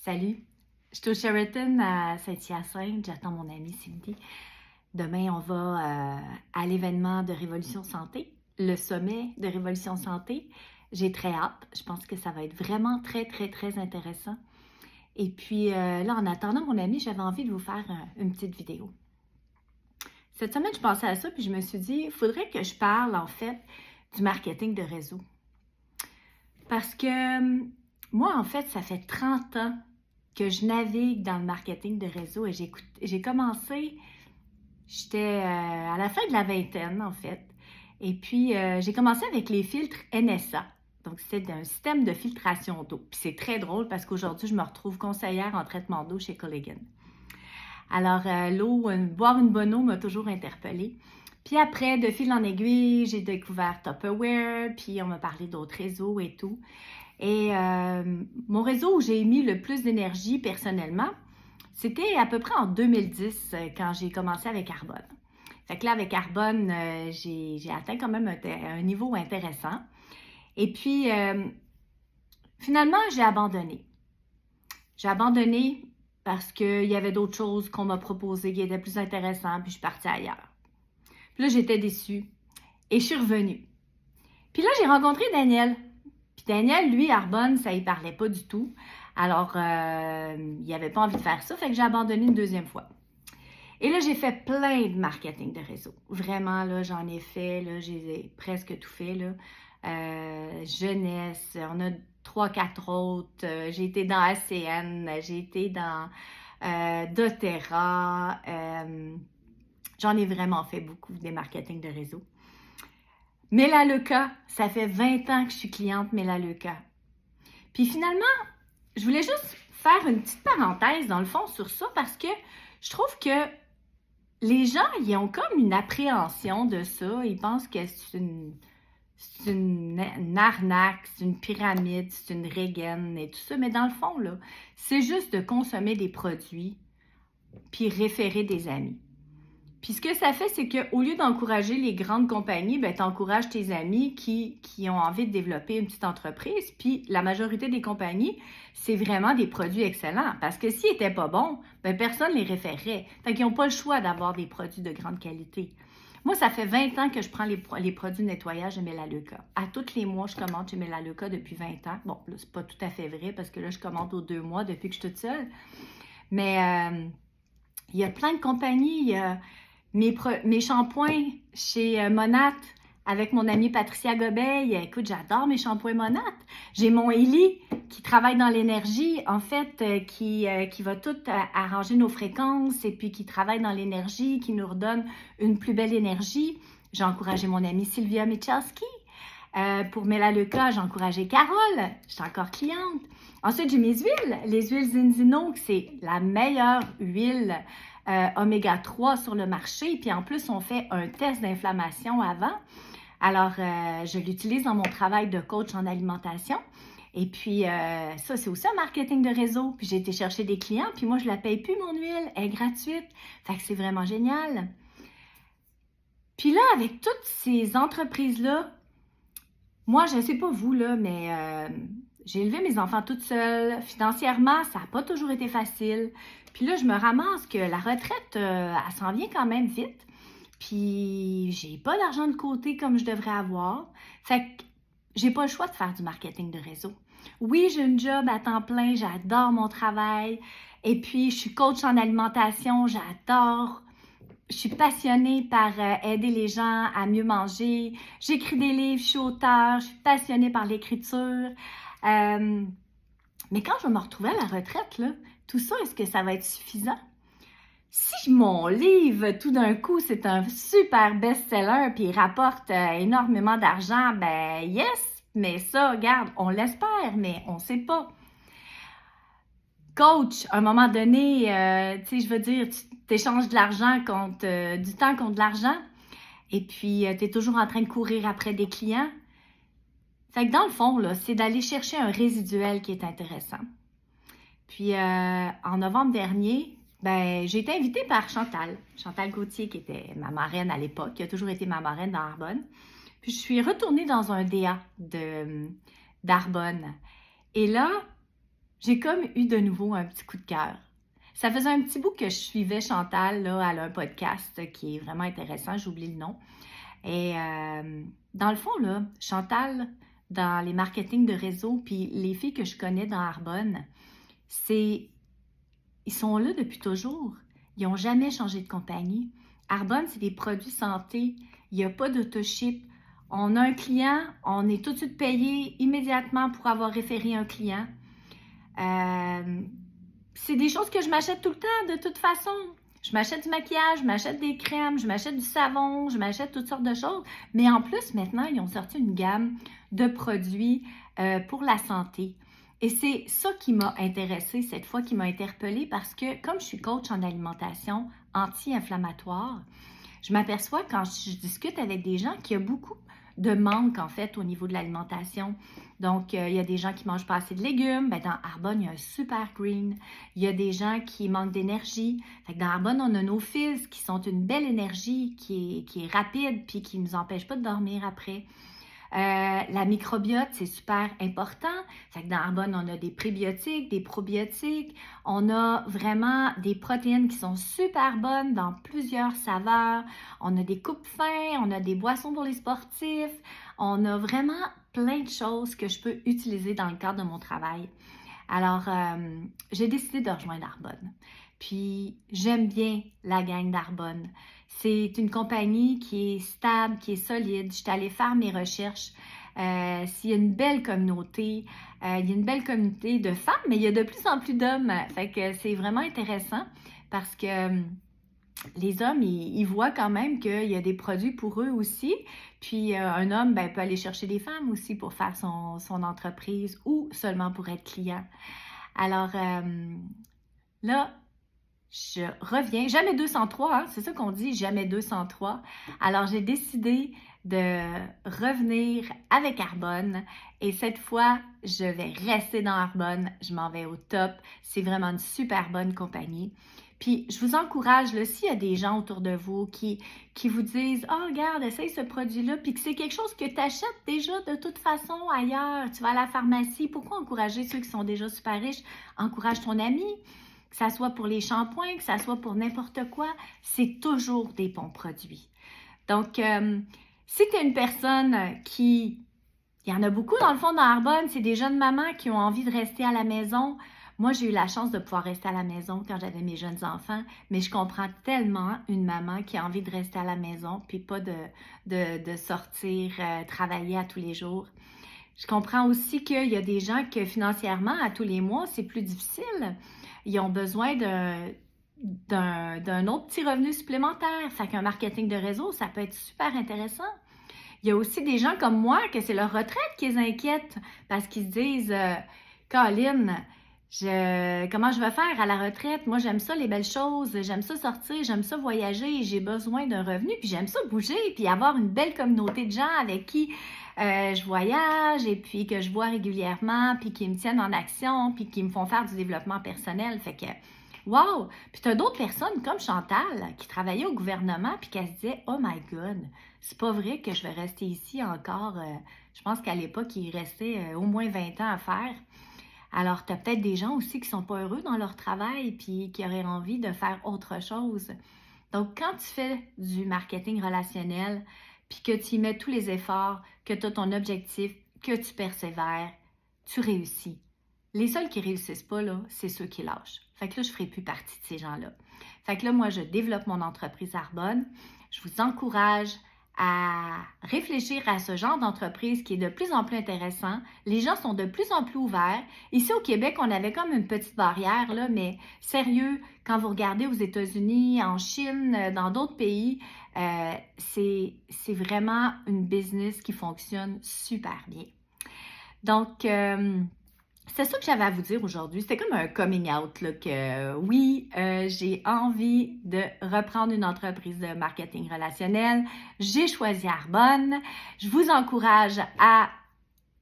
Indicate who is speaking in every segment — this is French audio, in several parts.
Speaker 1: Salut, je suis au Sheraton à Saint-Hyacinthe, j'attends mon amie Cindy. Demain, on va à l'événement de Révolution Santé, le sommet de Révolution Santé. J'ai très hâte, je pense que ça va être vraiment très intéressant. Et puis là, en attendant mon amie, j'avais envie de vous faire une petite vidéo. Cette semaine, je pensais à ça, puis je me suis dit, il faudrait que je parle en fait du marketing de réseau. Parce que moi, en fait, ça fait 30 ans que je navigue dans le marketing de réseau et j'ai commencé, j'étais à la fin de la vingtaine en fait. Et puis, j'ai commencé avec les filtres NSA. Donc, c'était un système de filtration d'eau. Puis c'est très drôle parce qu'aujourd'hui, je me retrouve conseillère en traitement d'eau chez Culligan. Alors, boire une bonne eau m'a toujours interpellée. Puis après, de fil en aiguille, j'ai découvert Tupperware, puis on m'a parlé d'autres réseaux et tout. Et mon réseau où j'ai mis le plus d'énergie personnellement, c'était à peu près en 2010 quand j'ai commencé avec Arbonne. Fait que là, avec Arbonne, j'ai atteint quand même un niveau intéressant. Et puis, finalement, j'ai abandonné. J'ai abandonné parce qu'il y avait d'autres choses qu'on m'a proposées qui étaient plus intéressantes, puis je suis partie ailleurs. Puis là, j'étais déçue et je suis revenue. Puis là, j'ai rencontré Daniel. Puis Daniel, lui, Arbonne, ça y parlait pas du tout. Alors, il n'avait pas envie de faire ça, fait que j'ai abandonné une deuxième fois. Et là, j'ai fait plein de marketing de réseau. Vraiment, là, j'en ai fait, là, j'ai presque tout fait, là. Jeunesse, on a 3-4 autres. J'ai été dans ACN, j'ai été dans doTERRA. J'en ai vraiment fait beaucoup des marketing de réseau. Melaleuca, ça fait 20 ans que je suis cliente Melaleuca. Puis finalement, je voulais juste faire une petite parenthèse dans le fond sur ça parce que je trouve que les gens, ils ont comme une appréhension de ça. Ils pensent que c'est une arnaque, c'est une pyramide, c'est une rengaine et tout ça. Mais dans le fond, là, c'est juste de consommer des produits puis référer des amis. Puis ce que ça fait, c'est qu'au lieu d'encourager les grandes compagnies, ben, tu encourages tes amis qui ont envie de développer une petite entreprise. Puis la majorité des compagnies, c'est vraiment des produits excellents. Parce que s'ils n'étaient pas bons, ben, personne ne les référerait. Fait qu'ils n'ont pas le choix d'avoir des produits de grande qualité. Moi, ça fait 20 ans que je prends les produits de nettoyage de Melaleuca. À tous les mois, je commande chez Melaleuca depuis 20 ans. Bon, là, c'est pas tout à fait vrai parce que là, je commande aux 2 mois depuis que je suis toute seule. Mais il y a plein de compagnies. Il y a mes shampoings chez Monat avec mon amie Patricia Gobeil. Écoute, j'adore mes shampoings Monat. J'ai mon Ellie qui travaille dans l'énergie, en fait, qui va tout arranger nos fréquences et puis qui travaille dans l'énergie, qui nous redonne une plus belle énergie. J'ai encouragé mon amie Sylvia Michalski. Pour Melaleuca, j'ai encouragé Carole. Je suis encore cliente. Ensuite, j'ai mes huiles. Les huiles Zinzino, c'est la meilleure huile oméga 3 sur le marché. Puis en plus, on fait un test d'inflammation avant. Alors, je l'utilise dans mon travail de coach en alimentation. Et puis, ça, c'est aussi un marketing de réseau. Puis j'ai été chercher des clients. Puis moi, je ne la paye plus, mon huile. Elle est gratuite. Fait que c'est vraiment génial. Puis là, avec toutes ces entreprises-là, moi, je ne sais pas vous, là, mais j'ai élevé mes enfants toute seule. Financièrement, ça n'a pas toujours été facile. Puis là, je me ramasse que la retraite, elle s'en vient quand même vite. Puis, j'ai pas d'argent de côté comme je devrais avoir. Fait que j'ai pas le choix de faire du marketing de réseau. Oui, j'ai une job à temps plein, j'adore mon travail. Et puis, je suis coach en alimentation, j'adore. Je suis passionnée par aider les gens à mieux manger. J'écris des livres, je suis auteure, je suis passionnée par l'écriture. Mais quand je vais me retrouver à la retraite, là, tout ça, est-ce que ça va être suffisant? Si mon livre, tout d'un coup, c'est un super best-seller puis il rapporte énormément d'argent, ben yes, mais ça, regarde, on l'espère, mais on ne sait pas. Coach, à un moment donné, tu sais, je veux dire, tu échanges de l'argent contre du temps contre de l'argent et puis tu es toujours en train de courir après des clients. Fait que dans le fond, là, c'est d'aller chercher un résiduel qui est intéressant. Puis en novembre dernier, ben, j'ai été invitée par Chantal Gauthier, qui était ma marraine à l'époque, qui a toujours été ma marraine dans Arbonne. Puis je suis retournée dans un DA d'Arbonne. Et là, j'ai comme eu de nouveau un petit coup de cœur. Ça faisait un petit bout que je suivais Chantal, là, elle a un podcast qui est vraiment intéressant, j'oublie le nom. Et dans le fond, là, Chantal, dans les marketing de réseau, puis les filles que je connais dans Arbonne, ils sont là depuis toujours. Ils n'ont jamais changé de compagnie. Arbonne, c'est des produits santé. Il n'y a pas d'autoship. On a un client, on est tout de suite payé immédiatement pour avoir référé un client. C'est des choses que je m'achète tout le temps, de toute façon. Je m'achète du maquillage, je m'achète des crèmes, je m'achète du savon, je m'achète toutes sortes de choses. Mais en plus, maintenant, ils ont sorti une gamme de produits pour la santé. Et c'est ça qui m'a intéressée cette fois, qui m'a interpellée parce que comme je suis coach en alimentation anti-inflammatoire, je m'aperçois quand je discute avec des gens qu'il y a beaucoup de manque en fait au niveau de l'alimentation. Donc, il y a des gens qui mangent pas assez de légumes. Bien, dans Arbonne, il y a un super green. Il y a des gens qui manquent d'énergie. Fait que dans Arbonne, on a nos fils qui sont une belle énergie, qui est rapide puis qui ne nous empêche pas de dormir après. La microbiote, c'est super important. Fait que dans Arbonne, on a des prébiotiques, des probiotiques. On a vraiment des protéines qui sont super bonnes dans plusieurs saveurs. On a des coupes-fins, on a des boissons pour les sportifs. On a vraiment plein de choses que je peux utiliser dans le cadre de mon travail. Alors, j'ai décidé de rejoindre Arbonne. Puis, j'aime bien la gang d'Arbonne. C'est une compagnie qui est stable, qui est solide. Je suis allée faire mes recherches. S'il y a une belle communauté, il y a une belle communauté de femmes, mais il y a de plus en plus d'hommes. Fait que c'est vraiment intéressant parce que les hommes, ils voient quand même qu'il y a des produits pour eux aussi. Puis un homme peut aller chercher des femmes aussi pour faire son entreprise ou seulement pour être client. Alors là, je reviens, jamais 203, hein, c'est ça qu'on dit, jamais 203. Alors, j'ai décidé de revenir avec Arbonne et cette fois, je vais rester dans Arbonne. Je m'en vais au top. C'est vraiment une super bonne compagnie. Puis, je vous encourage, là, s'il y a des gens autour de vous qui vous disent « Oh, regarde, essaye ce produit-là », puis que c'est quelque chose que tu achètes déjà de toute façon ailleurs. Tu vas à la pharmacie. Pourquoi encourager ceux qui sont déjà super riches? Encourage ton ami. Que ça soit pour les shampoings, que ça soit pour n'importe quoi, c'est toujours des bons produits. Donc, si tu es une personne il y en a beaucoup dans le fond dans Arbonne, c'est des jeunes mamans qui ont envie de rester à la maison. Moi, j'ai eu la chance de pouvoir rester à la maison quand j'avais mes jeunes enfants, mais je comprends tellement une maman qui a envie de rester à la maison puis pas de sortir, travailler à tous les jours. Je comprends aussi qu'il y a des gens que financièrement, à tous les mois, c'est plus difficile. Ils ont besoin d'un autre petit revenu supplémentaire. Fait qu'un marketing de réseau, ça peut être super intéressant. Il y a aussi des gens comme moi que c'est leur retraite qui les inquiète parce qu'ils se disent Colin, comment je vais faire à la retraite? Moi, j'aime ça, les belles choses, j'aime ça sortir, j'aime ça voyager, j'ai besoin d'un revenu, puis j'aime ça bouger, puis avoir une belle communauté de gens avec qui je voyage et puis que je vois régulièrement, puis qui me tiennent en action, puis qui me font faire du développement personnel. Fait que, wow! Puis tu as d'autres personnes comme Chantal qui travaillaient au gouvernement, puis qui se disaient Oh my God, c'est pas vrai que je vais rester ici encore. Je pense qu'à l'époque, il restait au moins 20 ans à faire. Alors, tu as peut-être des gens aussi qui sont pas heureux dans leur travail, puis qui auraient envie de faire autre chose. Donc, quand tu fais du marketing relationnel, puis que tu y mets tous les efforts, que tu as ton objectif, que tu persévères, tu réussis. Les seuls qui réussissent pas, là, c'est ceux qui lâchent. Fait que là, je ne ferai plus partie de ces gens-là. Fait que là, moi, je développe mon entreprise Arbonne. Je vous encourage à réfléchir à ce genre d'entreprise qui est de plus en plus intéressant. Les gens sont de plus en plus ouverts. Ici, au Québec, on avait comme une petite barrière, là, mais sérieux, quand vous regardez aux États-Unis, en Chine, dans d'autres pays, c'est vraiment une business qui fonctionne super bien. Donc, c'est ça que j'avais à vous dire aujourd'hui. C'était comme un coming out, là, que oui, j'ai envie de reprendre une entreprise de marketing relationnel. J'ai choisi Arbonne. Je vous encourage à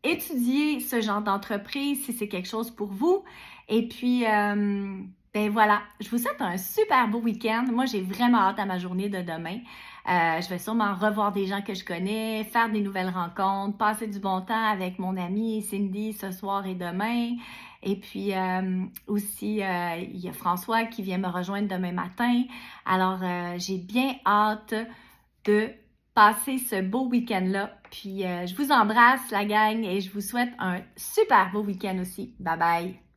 Speaker 1: étudier ce genre d'entreprise si c'est quelque chose pour vous. Et puis, Ben voilà, je vous souhaite un super beau week-end. Moi, j'ai vraiment hâte à ma journée de demain. Je vais sûrement revoir des gens que je connais, faire des nouvelles rencontres, passer du bon temps avec mon amie Cindy ce soir et demain. Et puis aussi, il y a François qui vient me rejoindre demain matin. Alors, j'ai bien hâte de passer ce beau week-end-là. Puis, je vous embrasse, la gang, et je vous souhaite un super beau week-end aussi. Bye bye!